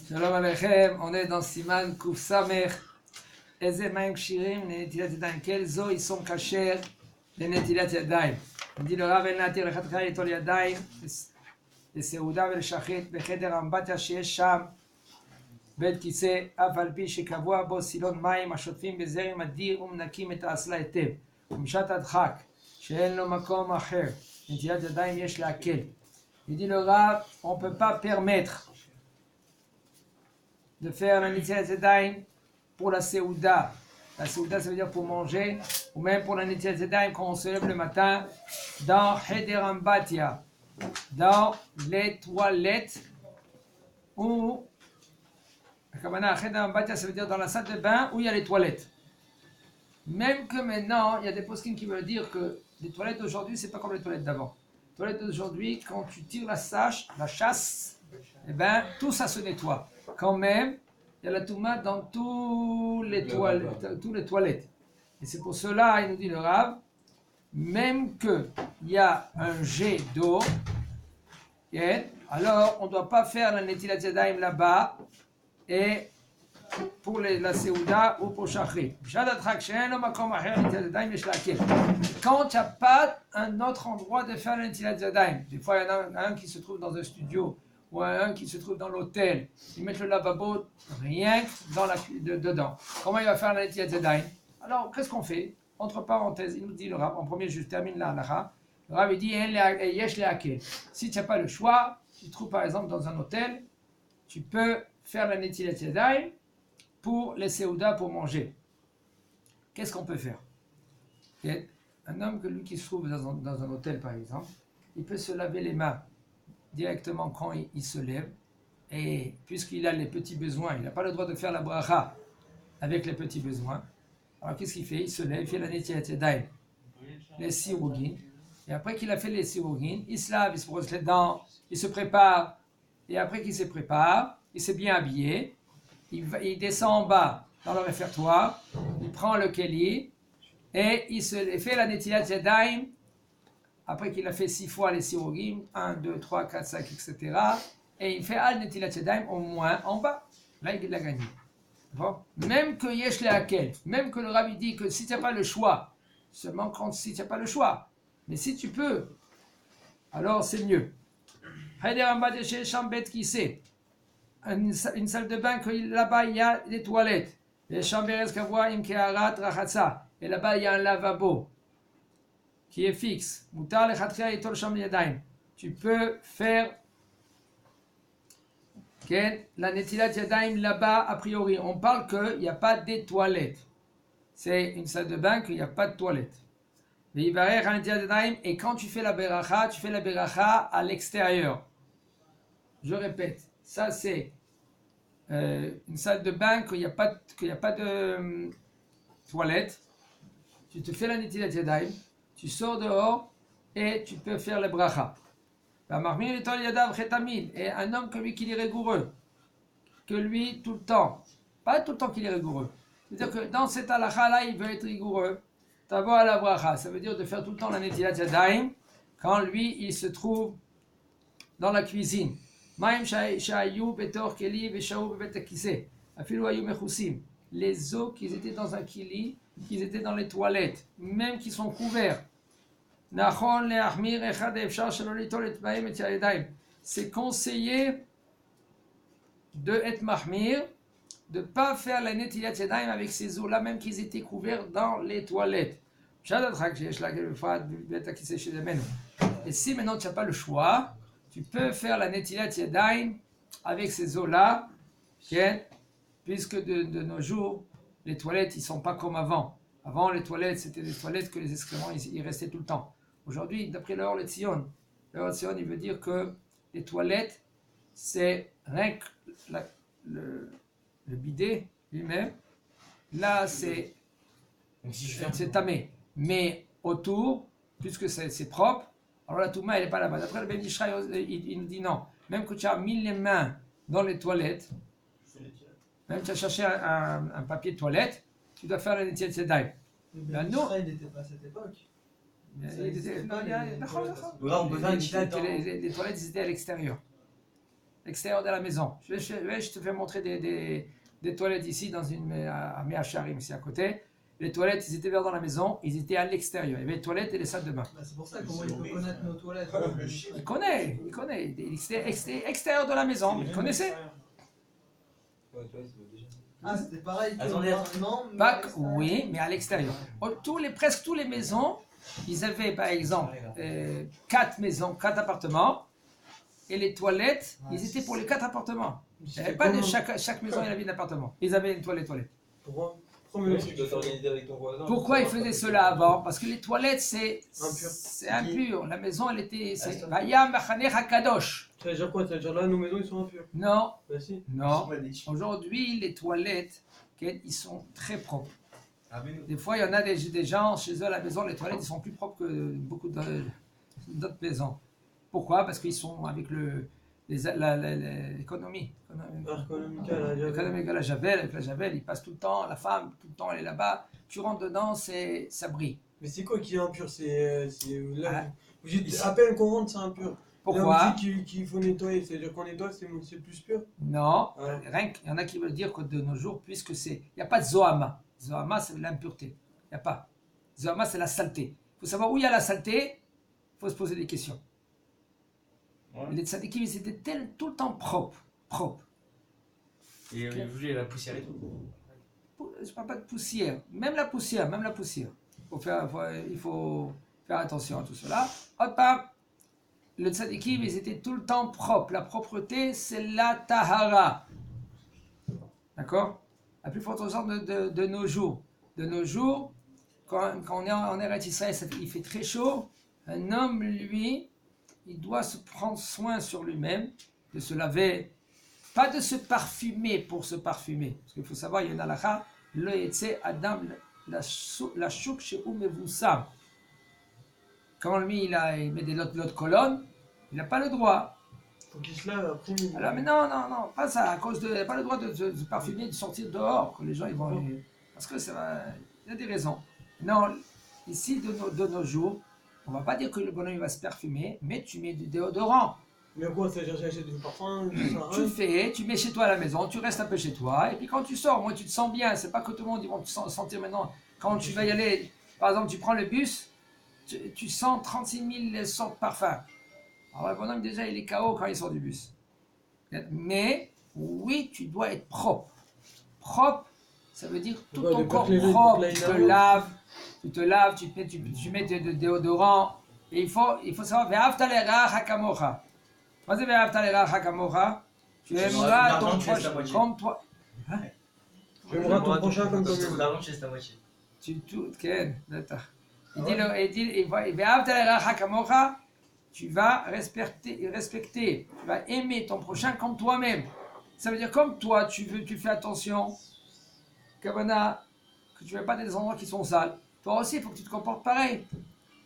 Shalom Aleichem, on est dans Siman Kuf Samer. Eze Maim Kshirim, les Netilat Yadayim. Quels os ils sont cachés, les Netilat Yadayim. Il dit le Rav El Natir, le Chatchai Etol Yadayim, le Seuda vel Shachit, Becheder Ambatya Sheesh Sham, Bet Kiseh, Af Al Pi Shekavua Bo Silon Maim, Ashotfim Bezerim Adir, Umnakim Et Asla Etev, Umshat Adchak, She'en Lo Makom Acher, Netilat Yadayim Yesh La'akel. Il dit le Rav, on ne peut pas permettre de faire la Netilat Yadayim pour la Seuda. La Seuda, ça veut dire pour manger, ou même pour la Netilat Yadayim quand on se lève le matin, dans Cheder Ambatya, dans les toilettes, ou, Cheder Ambatya, ça veut dire dans la salle de bain où il y a les toilettes. Même que maintenant, il y a des poskim qui veulent dire que les toilettes d'aujourd'hui, c'est pas comme les toilettes d'avant. Les toilettes d'aujourd'hui, quand tu tires la chasse, eh ben, tout ça se nettoie. Quand même, il y a la touma dans toutes les toilettes. Et c'est pour cela, il nous dit le Rav, même qu'il y a un jet d'eau, alors on ne doit pas faire la Netilat Yadayim là-bas, et pour la Seuda ou pour Shachrit. Quand tu n'as pas un autre endroit de faire la Netilat Yadayim, des fois il y en a un qui se trouve dans un studio, ou un qui se trouve dans l'hôtel, ils mettent le lavabo rien que dedans. Comment il va faire la Netilat Yadayim? Alors, qu'est-ce qu'on fait? Entre parenthèses, il nous dit le Rav, en premier, je termine la halakha. Le Rav, il dit, yesh le'akel. Si tu n'as pas le choix, tu te trouves par exemple dans un hôtel, tu peux faire la Netilat Yadayim pour les Seuda, pour manger. Qu'est-ce qu'on peut faire? Un homme qui se trouve dans un hôtel, par exemple, il peut se laver les mains directement quand il se lève, et puisqu'il a les petits besoins, il n'a pas le droit de faire la bracha avec les petits besoins. Alors qu'est-ce qu'il fait? Il se lève, il fait la Netilat Yadayim, les sirugin, et après qu'il a fait les sirugin, il se lave, il se brosse les dents, il se prépare, et après qu'il se prépare, il s'est bien habillé, il descend en bas dans le réfectoire, il prend le keli, et il fait la Netilat Yadayim. Après qu'il a fait 6 fois les sirugim, 1, 2, 3, 4, 5, etc. Et il fait al Netilat Yadayim au moins en bas. Là, il a gagné. Bon. Même que yesh le'akel, même que le Rabbi dit que si tu n'as pas le choix, seulement si tu n'as pas le choix, mais si tu peux, alors c'est mieux. Une salle de bain, que là-bas il y a des toilettes. Et là-bas il y a un lavabo qui est fixe. Tu peux faire la Netilat Yadayim là-bas, a priori. On parle qu'il n'y a pas de toilettes. C'est une salle de bain qu'il n'y a pas de toilettes. Et quand tu fais la beracha, tu fais la beracha à l'extérieur. Je répète, ça c'est une salle de bain qu'il n'y a pas de toilettes. Tu te fais la Netilat Yadayim, tu sors dehors et tu peux faire le bracha. Et un homme que lui qui est rigoureux, que lui tout le temps, pas tout le temps qu'il est rigoureux. C'est-à-dire que dans cette halakha là, il veut être rigoureux. T'avoir la bracha, ça veut dire de faire tout le temps la Netilat Yadayim quand lui il se trouve dans la cuisine. Les eaux qui étaient dans un kili, qui étaient dans les toilettes, même qui sont couverts. C'est conseillé de être mahmir, de ne pas faire la Netilat Yadayim avec ces eaux-là, même qu'ils étaient couverts dans les toilettes. Et si maintenant tu n'as pas le choix, tu peux faire la Netilat Yadayim avec ces eaux-là, puisque de nos jours, les toilettes, ils ne sont pas comme avant. Avant, les toilettes, c'était des toilettes que les excréments, ils restaient tout le temps. Aujourd'hui, d'après le Or Letzion, il veut dire que les toilettes, c'est rien que le bidet lui-même. Là, c'est tamé. Mais autour, puisque c'est propre, alors la touma, elle n'est pas là-bas. D'après le Ben Ishraï, il nous dit non. Même que tu as mis les mains dans les toilettes, même tu as cherché un papier de toilette, tu dois faire la Netilat Yadayim. Mais Ben Ishraï n'était pas à cette époque. Les toilettes, ils étaient à l'extérieur. l'extérieur de la maison. Je te fais montrer des toilettes ici, à Meacharim, ici à côté. Les toilettes, ils étaient vers dans la maison, ils étaient à l'extérieur. Il y avait les toilettes et les salles de bain. Bah, c'est pour ça comment il peut connaître nos toilettes. Il connaît. Il était extérieur de la maison, il connaissait. Ah, c'était pareil. Attendez. Oui, mais à l'extérieur. Presque toutes les maisons, ils avaient par exemple 4 maisons, 4 appartements, et les toilettes, ils étaient pour les 4 appartements. Il n'y avait pas de chaque maison, il y avait un appartement. Ils avaient une toilette. Pourquoi Tu dois t'organiser avec ton voisin. Pourquoi ils faisaient cela avant? Parce que les toilettes, c'est Impur. La maison, elle était. Vaya Machane Hakadosh. Ça veut dire quoi? Ça veut dire là, nos maisons, ils sont impurs. Non, Bah si. non. Aujourd'hui, les toilettes, ils sont très propres. Des fois, il y en a des gens chez eux à la maison, les toilettes, ils sont plus propres que beaucoup d'autres maisons. Pourquoi? Parce qu'ils sont avec l'économie. L'économie de la Javel, avec la Javel, ils passent tout le temps, la femme, tout le temps, elle est là-bas. Tu rentres dedans, ça brille. Mais c'est quoi qui est impur? C'est là. Ah. Vous dites à peine qu'on rentre, c'est impur. Pourquoi? Là, vous dites qu'il faut nettoyer, c'est-à-dire qu'on nettoie, c'est plus pur. Non, Ouais. rien qu'il y en a qui veulent dire que de nos jours, puisque il n'y a pas de Zohama. Zohama, c'est l'impureté. Il n'y a pas. Zohama, c'est la saleté. Il faut savoir où il y a la saleté, il faut se poser des questions. Ouais. Les tzadikim, ils étaient tout le temps propres. Et il y a la poussière et tout. Je ne parle pas de poussière. Même la poussière. Il faut faire attention à tout cela. Hop, le tzadikim, ils étaient tout le temps propres. La propreté, c'est la tahara. D'accord? La plus forte raison de nos jours. De nos jours, quand on est en Eretz Israël, il fait très chaud. Un homme, lui, il doit se prendre soin sur lui-même, de se laver, pas de se parfumer pour se parfumer. Parce qu'il faut savoir, il y a une halakha, le etze adam la chouk chez umevusam. Quand lui, il met de l'eau de colonne, il n'a pas le droit. Faut qu'il se lave après. Alors, mais non, pas ça. À cause il n'a pas le droit de se parfumer, de sortir dehors, que les gens ils vont. Parce que il y a des raisons. Non, ici, de nos jours, on ne va pas dire que le bonhomme il va se parfumer, mais tu mets du déodorant. Mais quoi, c'est-à-dire j'achète du parfum, Tu mets chez toi à la maison, tu restes un peu chez toi, et puis quand tu sors, moi tu te sens bien. C'est pas que tout le monde ils vont te sentir maintenant. Quand tu vas y aller, par exemple, tu prends le bus, tu sens 36 000 sortes de parfums. Alors le bonhomme déjà il est KO quand il sort du bus. Mais oui, tu dois être propre. Propre, ça veut dire tout ton corps propre. Tu te laves, tu mets de déodorant. Et il faut savoir, ve'afta l'eracha kamocha. Qu'est-ce que c'est ve'afta l'eracha kamocha? Tu aimeras ton prochain comme toi. Tu aimeras ton prochain comme Tout toi-même. l'argent, c'est ta moitié. Il dit, ve'afta l'eracha kamocha. Tu vas respecter, tu vas aimer ton prochain comme toi-même. Ça veut dire comme toi, tu fais attention, Kavana, que tu ne vas pas dans des endroits qui sont sales. Toi aussi, il faut que tu te comportes pareil.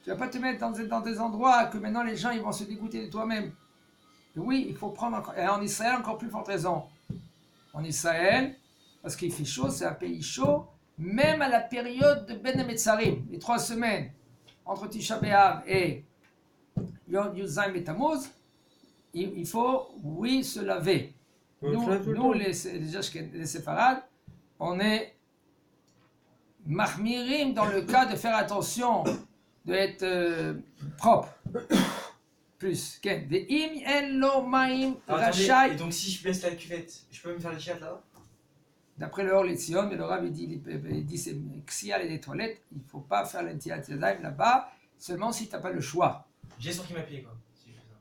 Tu ne vas pas te mettre dans des endroits que maintenant les gens ils vont se dégoûter de toi-même. Et oui, il faut prendre encore. Et en Israël, encore plus forte raison. En Israël, parce qu'il fait chaud, c'est un pays chaud, même à la période de Ben Hametzarim, les 3 semaines entre Tisha B'Av et Yuzayim et Tammuz, il faut, oui, se laver. Nous les séfarades, on est mahmirim dans le cas de faire attention, d'être propre. Plus. Attendez, et donc si je baisse la cuvette, je peux me faire les chiottes là-bas? D'après le Or Letzion, mais le Rav il dit c'est Xial et des toilettes, il ne faut pas faire l'Netilat Yadayim là-bas, seulement si tu n'as pas le choix. J'ai sur qui m'appuyer quoi, si je fais ça.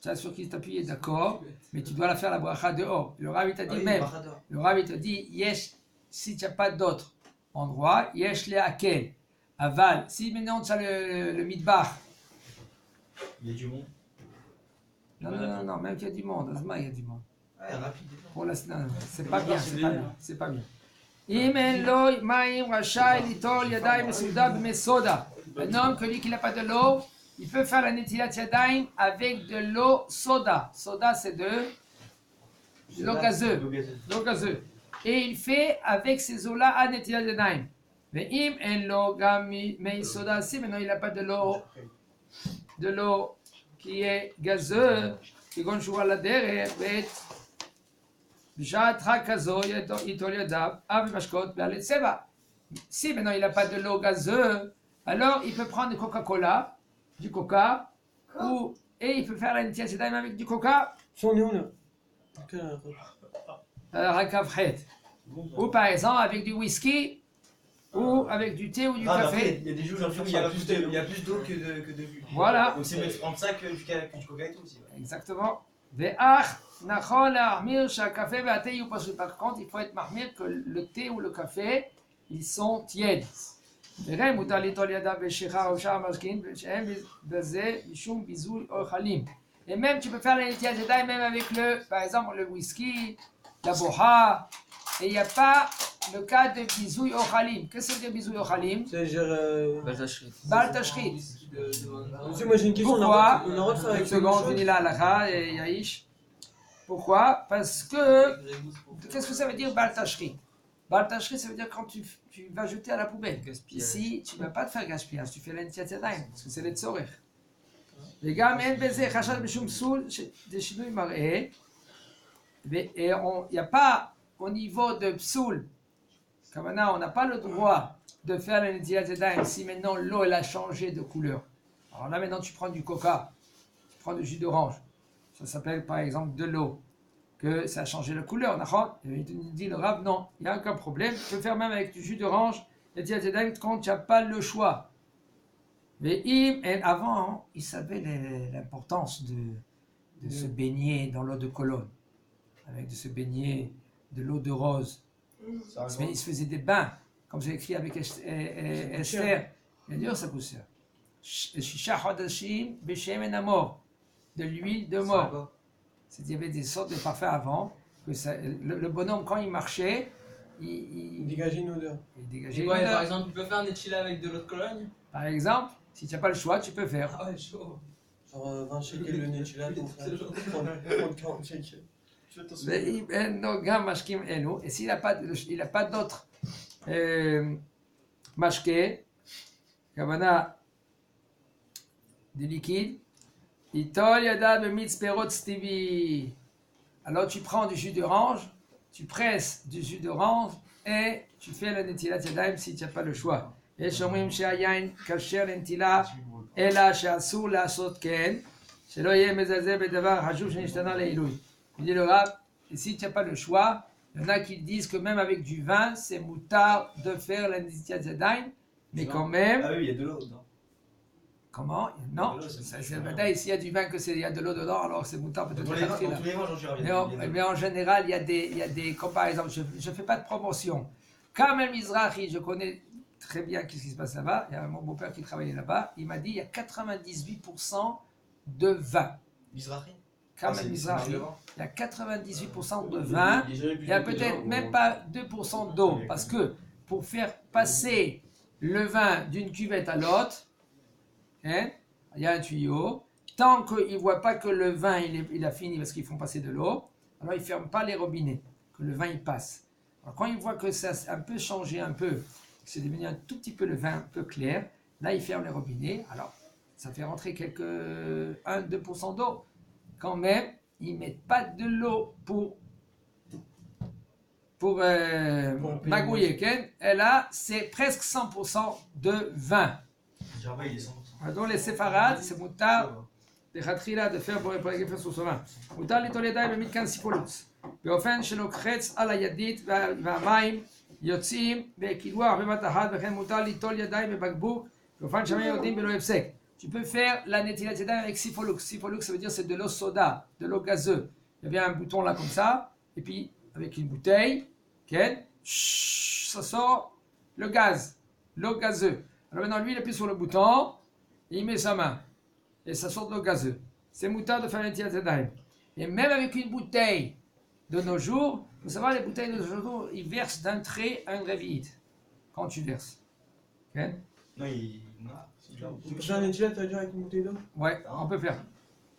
Tu as sur qui t'appuyer, d'accord, mais tu dois la faire la bracha dehors. Le Rav il t'a dit même, Barador. le Rav il te dit, yesh, si tu n'as pas d'autre endroit, yesh le hakel, aval, si maintenant tu as le midbar. Il y a du monde. Non, même qu'il y a du monde, Azma il y a du monde. Ouais, rapide. Pour la, non, c'est pas bien, c'est pas bien. Im en lo maim rachai litol yadayim mesuda b'mesoda. Un homme que lui qui n'a pas de l'eau, il peut faire la netilat yadayim avec de l'eau soda. Soda c'est de l'eau gazeuse. L'eau gazeuse. Et il fait avec ces eaux-là à netilat yadayim. Mais im en lo gami mei soda si maintenant il n'a pas de l'eau qui est gazeuse. כגון שהוא על הדרך, בשעת חג כזו ייטול ידיו, אב משקות ועלי צבע. Si maintenant il n'a pas de l'eau gazeuse, alors il peut prendre du Coca-Cola, du Coca, et il peut faire la Netilat Yadayim avec du Coca. C'en est où là Rakavhet. Ou par exemple avec du whisky, ou avec du thé ou du café. Il y a des jours où il y a plus d'eau que de jus. Voilà. Donc c'est mieux de prendre ça que du coca et tout aussi. Ouais. Exactement. Par contre, il faut être marmir que le thé ou le café, ils sont tièdes. Et même tu peux faire la Netilat Yadayim même avec par exemple le whisky, la boha, et il n'y a pas le cas de bisouille ochalim. Qu'est-ce que c'est que bisouille ochalim? C'est-à-dire. Bal tashrit. Moi j'ai une question. Pourquoi? On a le droit de faire avec Une seconde, finis la halakha et Yaïch. Pourquoi? Parce que, qu'est-ce que ça veut dire bal tashrit? Bal tashrit, ça veut dire quand tu vas jeter à la poubelle. Ici, tu ne vas pas te faire gaspillage, tu fais la Netilat Yadayim, parce que c'est les tzorer. Les gars, mais et il n'y a pas au niveau de psoul, comme maintenant, on n'a pas le droit de faire la Netilat Yadayim si maintenant l'eau elle a changé de couleur. Alors là maintenant tu prends du coca, tu prends du jus d'orange, ça s'appelle par exemple de l'eau, que ça a changé de couleur, d'accord? Et il te dit le Rav, non, il n'y a aucun problème, tu peux faire même avec du jus d'orange, Netilat Yadayim quand tu n'as pas le choix. Mais avant, il savait l'importance de se baigner dans l'eau de Cologne, avec de se baigner de l'eau de rose. Mais il se faisait des bains, comme j'ai écrit avec Esther. Bien dur ça pousse. Shisha Chodashim Beshemen Amor, de l'huile de mort. Il y avait des sortes de parfums avant, que le bonhomme quand il marchait, il dégageait une odeur. Il dégageait une odeur. Par exemple, tu peux faire un Netilat avec de l'eau de Cologne? Par exemple, si tu n'as pas le choix, tu peux faire. Ah ouais, chaud. Genre 20 shekels le Netilat pour faire 30-40 shekels. Et s'il n'a pas d'autres mashké, kavana, des liquides, alors tu prends du jus d'orange, tu presses du jus d'orange et tu fais la Netilat Yadayim si tu n'as pas le choix. Et שאומרים שהיין כשר לנטילה אלא שאסור לעשות כן שלא יהיה מזלזל בדבר חשוב שנשתנה לעילוי. Il dit le Rav, et si tu n'as pas le choix, il y en a qui disent que même avec du vin, c'est moutard de faire la Netilat Yadayim, mais quand même... Ah oui, il y a de l'eau dedans. Comment? Non, c'est bataille. S'il y a du vin, il y a de l'eau dedans, alors c'est moutard peut-être. Mais en général, il y a des comme par exemple, je ne fais pas de promotion. Kamel Mizrahi, je connais très bien ce qui se passe là-bas. Il y a mon beau-père qui travaillait là-bas. Il m'a dit il y a 98% de vin. Mizrahi? Kamel Mizrahi, il y a 98% de vin. Il y a peut-être même pas 2% d'eau. Parce que pour faire passer le vin d'une cuvette à l'autre, il y a un tuyau. Tant qu'ils ne voient pas que le vin il a fini parce qu'ils font passer de l'eau, alors ils ne ferment pas les robinets, que le vin il passe. Alors quand ils voient que ça a un peu changé, que c'est devenu un tout petit peu le vin un peu clair, là ils ferment les robinets. Alors ça fait rentrer 1-2% d'eau. Quand même, ils ne mettent pas de l'eau pour magouiller. Et là, c'est presque 100% de vin. Donc les séfarades, c'est moutard de khatkhila de faire pour les faire sous vin. Moutard litol yadayim במתקן סיפולוץ. באופן שלוחץ על הידית והמים יוצאים בקילוח בבת אחת, וכן מותר ליטול ידיים בבקבוק באופן שהמים יורדים בלא הפסק. Tu peux faire la Netilat Yadayim avec sifolux. Sifolux, ça veut dire c'est de l'eau soda, de l'eau gazeuse. Il y avait un bouton là comme ça, et puis avec une bouteille, ça sort le gaz, l'eau gazeuse. Alors maintenant, lui, il appuie sur le bouton, et il met sa main, et ça sort de l'eau gazeuse. C'est moutard de faire la Netilat Yadayim. Et même avec une bouteille de nos jours, il faut savoir, les bouteilles de nos jours, ils versent d'un trait un révide, quand tu verses. Non, non. On peut faire un Netilat avec une bouteille d'eau? Ouais, on peut faire.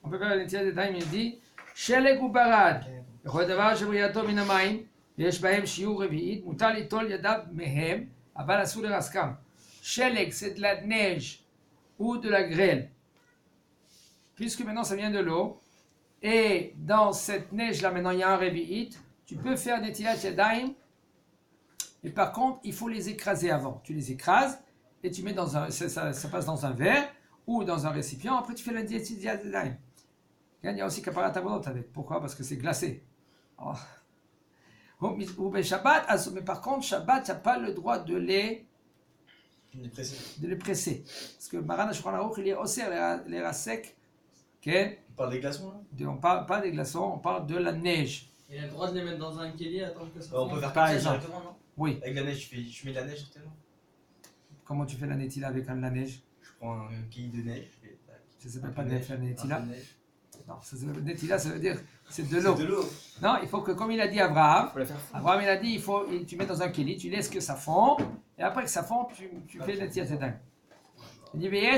On peut faire la Netilat Yadayim, il dit, שלג וברד, וכל דבר שבריאתו מן המים, ויש בהם שיעור רביעית, מותר ליטול ידיו מהם, אבל אסור לרסקם. שלג, c'est de la neige ou de la grêle. Puisque maintenant ça vient de l'eau, Et dans cette neige-là, maintenant, il y a un Revi'it. Tu peux faire Netilat Yadayim. Et par contre, il faut les écraser avant. Tu les écrases et tu mets dans un... Ça passe dans un verre ou dans un récipient. Après, tu fais la Netilat Yadayim. Il y a aussi Kaparat Avodot avec. Pourquoi? Parce que c'est glacé. Oh. Shabbat, mais par contre, Shabbat, tu n'as pas le droit de les presser. Parce que Maran Shulchan Aruch, il est aussi les rasek. Okay. On parle des glaçons là? On parle pas des glaçons, on parle de la neige. Il a le droit de les mettre dans un kéli, attendre que ça on peut faire par comme ça exemple. directement, non? Oui. Avec la neige, je mets de la neige certainement. Comment tu fais la netila avec la neige? Je prends un quille de neige. Ça s'appelle pas la netila. Non, netila, ça veut dire c'est de l'eau. Non, il faut que, comme il a dit Abraham, il a dit tu mets dans un kéli, tu laisses que ça fond, et après que ça fond, tu fais la netila zedin. Il dit, il y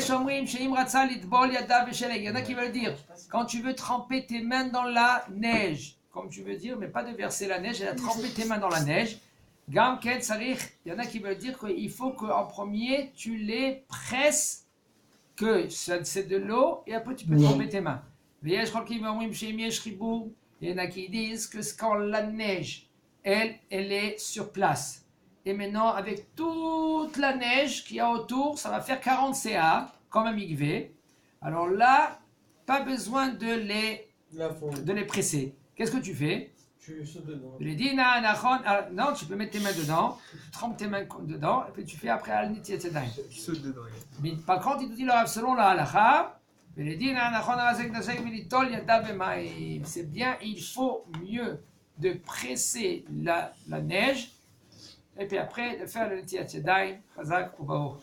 en a qui veulent dire, quand tu veux tremper tes mains dans la neige, comme tu veux dire, mais pas de verser la neige, et de tremper tes mains dans la neige, il y en a qui veulent dire qu'il faut qu'en premier, tu les presses, que c'est de l'eau, et après tu peux tremper tes mains. Il y en a qui disent que quand la neige, elle est sur place. Et maintenant, avec toute la neige qu'il y a autour, ça va faire 40 CA, comme un migvé. Alors là, pas besoin de les presser. Qu'est-ce que tu fais? Tu sautes dedans. Il dit, non, tu peux mettre tes mains dedans, tu trempes tes mains dedans, et puis tu fais après al-nit yetzedaim. Tu sautes dedans. Mais par contre, il te dit, selon la halakha, c'est bien, il faut mieux de presser la neige, et puis après de faire le Netilat Yadayim, Chazak ou Baruch.